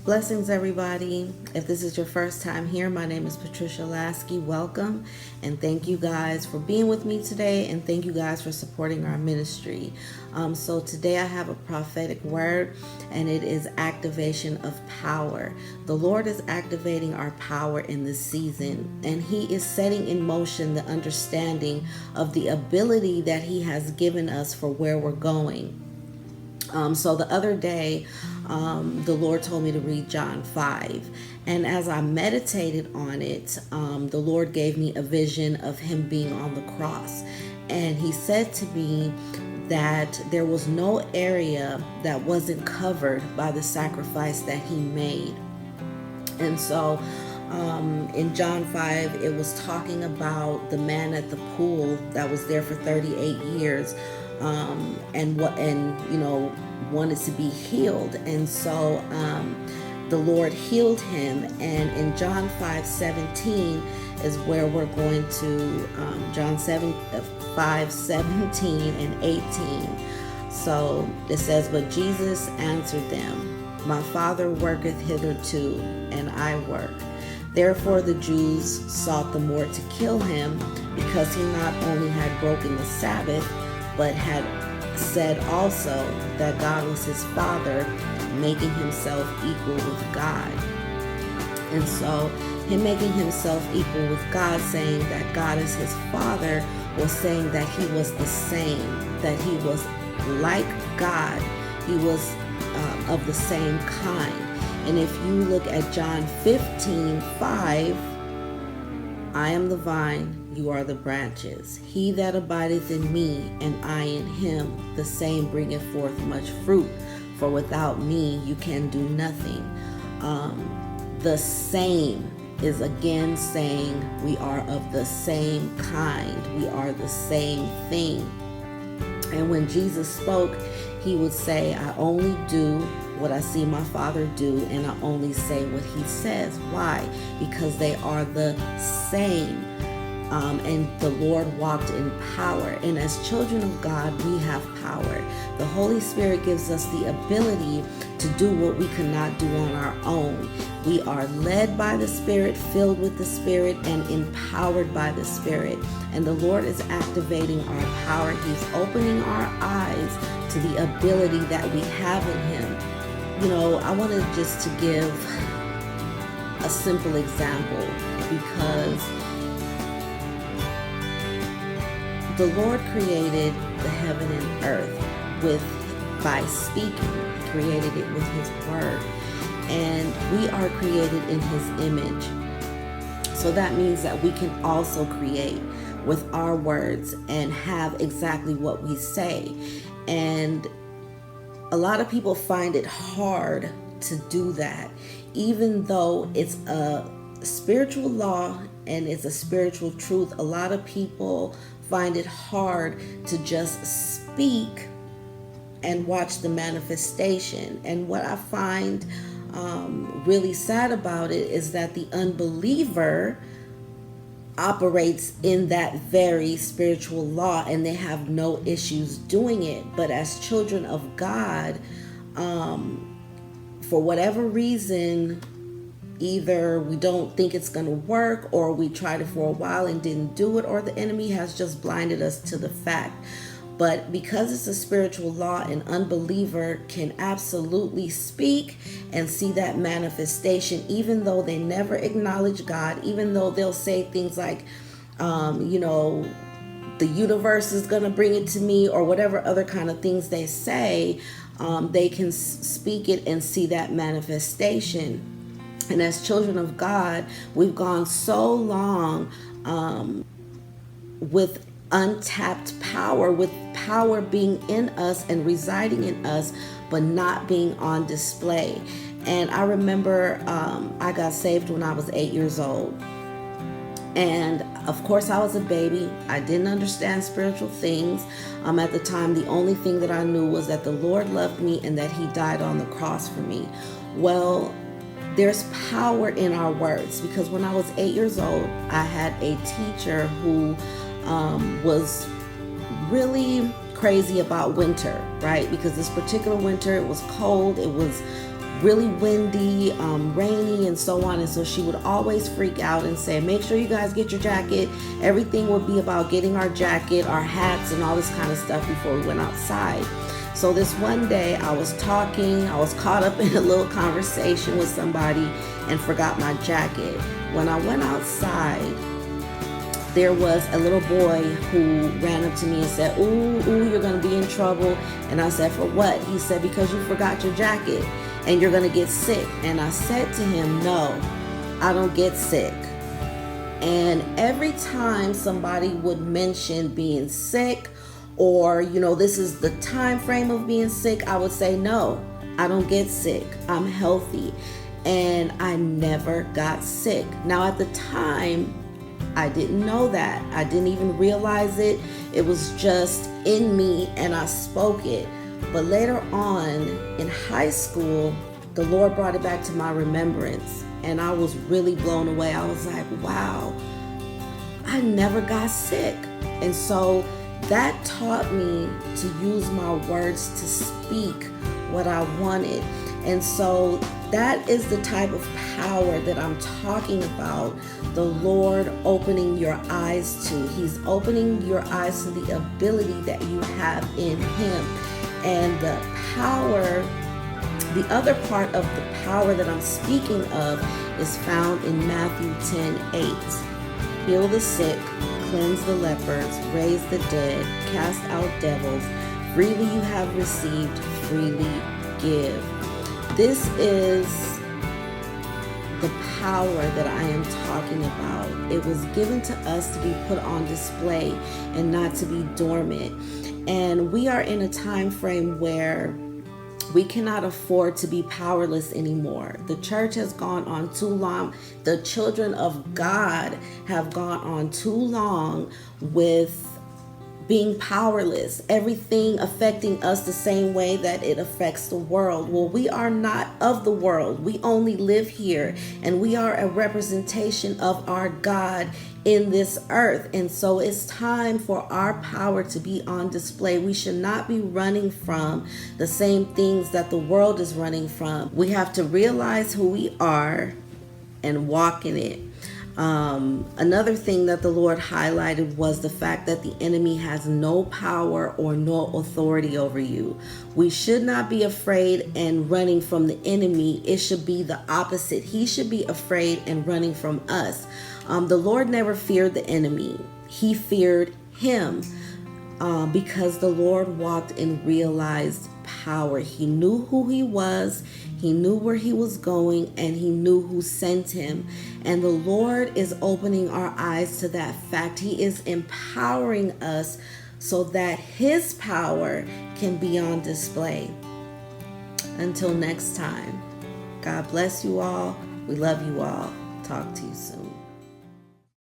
Blessings, everybody. If this is your first time here, my name is Patricia Lasky. Welcome, and thank you guys for being with me today, and thank you guys for supporting our ministry. So today I have a prophetic word, and it is activation of power. The Lord is activating our power in this season, and He is setting in motion the understanding of the ability that He has given us for where we're going. So the other day, the Lord told me to read John 5. And as I meditated on it, the Lord gave me a vision of Him being on the cross. And He said to me that there was no area that wasn't covered by the sacrifice that He made. And so in John 5, it was talking about the man at the pool that was there for 38 years. And wanted to be healed, and so the Lord healed him. And in John 5:17 is where we're going to John 5:17 and 18. So it says, "But Jesus answered them, My Father worketh hitherto, and I work. Therefore the Jews sought the more to kill him, because he not only had broken the Sabbath, but had said also that God was his Father, making himself equal with God." And so him making himself equal with God, saying that God is his Father, was saying that he was the same, that he was like God. He was of the same kind. And if you look at John 15:5, "I am the vine, you are the branches. He that abideth in me, and I in him, the same bringeth forth much fruit. For without me you can do nothing." The same is again saying we are of the same kind. We are the same thing. And when Jesus spoke, he would say, "I only do what I see my Father do, and I only say what he says." Why? Because they are the same. And the Lord walked in power. And as children of God, we have power. The Holy Spirit gives us the ability to do what we could not do on our own. We are led by the Spirit, filled with the Spirit, and empowered by the Spirit. And the Lord is activating our power. He's opening our eyes to the ability that we have in him. I wanted just to give a simple example, because the Lord created the heaven and earth by speaking. He created it with his word. And we are created in his image. So that means that we can also create with our words and have exactly what we say. And a lot of people find it hard to do that, even though it's a spiritual law and it's a spiritual truth. A lot of people find it hard to just speak and watch the manifestation. And what I find really sad about it is that the unbeliever operates in that very spiritual law, and they have no issues doing it. But as children of God, for whatever reason, either we don't think it's going to work, or we tried it for a while and didn't do it, or the enemy has just blinded us to the fact. But because it's a spiritual law, an unbeliever can absolutely speak and see that manifestation, even though they never acknowledge God, even though they'll say things like, the universe is going to bring it to me, or whatever other kind of things they say. They can speak it and see that manifestation. And as children of God, we've gone so long with untapped power, with power being in us and residing in us, but not being on display. And I remember I got saved when I was 8 years old. And of course, I was a baby. I didn't understand spiritual things. At the time, the only thing that I knew was that the Lord loved me and that he died on the cross for me. Well, there's power in our words, because when I was 8 years old, I had a teacher who was really crazy about winter, right? Because this particular winter, it was cold, it was really windy, rainy, and so on. And so she would always freak out and say, make sure you guys get your jacket. Everything would be about getting our jacket, our hats, and all this kind of stuff before we went outside. So this one day I was caught up in a little conversation with somebody and forgot my jacket. When I went outside, there was a little boy who ran up to me and said, ooh, you're going to be in trouble. And I said, for what? He said, because you forgot your jacket and you're going to get sick. And I said to him, no, I don't get sick. And every time somebody would mention being sick, or, this is the time frame of being sick, I would say, no, I don't get sick. I'm healthy. And I never got sick. Now, at the time, I didn't know that. I didn't even realize it. It was just in me and I spoke it. But later on in high school, the Lord brought it back to my remembrance. And I was really blown away. I was like, wow, I never got sick. And so that taught me to use my words to speak what I wanted. And so that is the type of power that I'm talking about. The Lord opening your eyes to. He's opening your eyes to the ability that you have in Him. And the power, the other part of the power that I'm speaking of is found in Matthew 10:8. Heal the sick, cleanse the lepers, raise the dead, cast out devils. Freely you have received, freely give. This is the power that I am talking about. It was given to us to be put on display and not to be dormant. And we are in a time frame where we cannot afford to be powerless anymore. The church has gone on too long. The children of God have gone on too long with being powerless, everything affecting us the same way that it affects the world. Well, we are not of the world. We only live here, and we are a representation of our God in this earth. And so it's time for our power to be on display. We should not be running from the same things that the world is running from. We have to realize who we are and walk in it. Another thing that the Lord highlighted was the fact that the enemy has no power or no authority over you. We should not be afraid and running from the enemy. It should be the opposite. He should be afraid and running from us. The Lord never feared the enemy. He feared him because the Lord walked in realized power. He knew who he was. He knew where he was going, and he knew who sent him. And the Lord is opening our eyes to that fact. He is empowering us so that his power can be on display. Until next time, God bless you all. We love you all. Talk to you soon.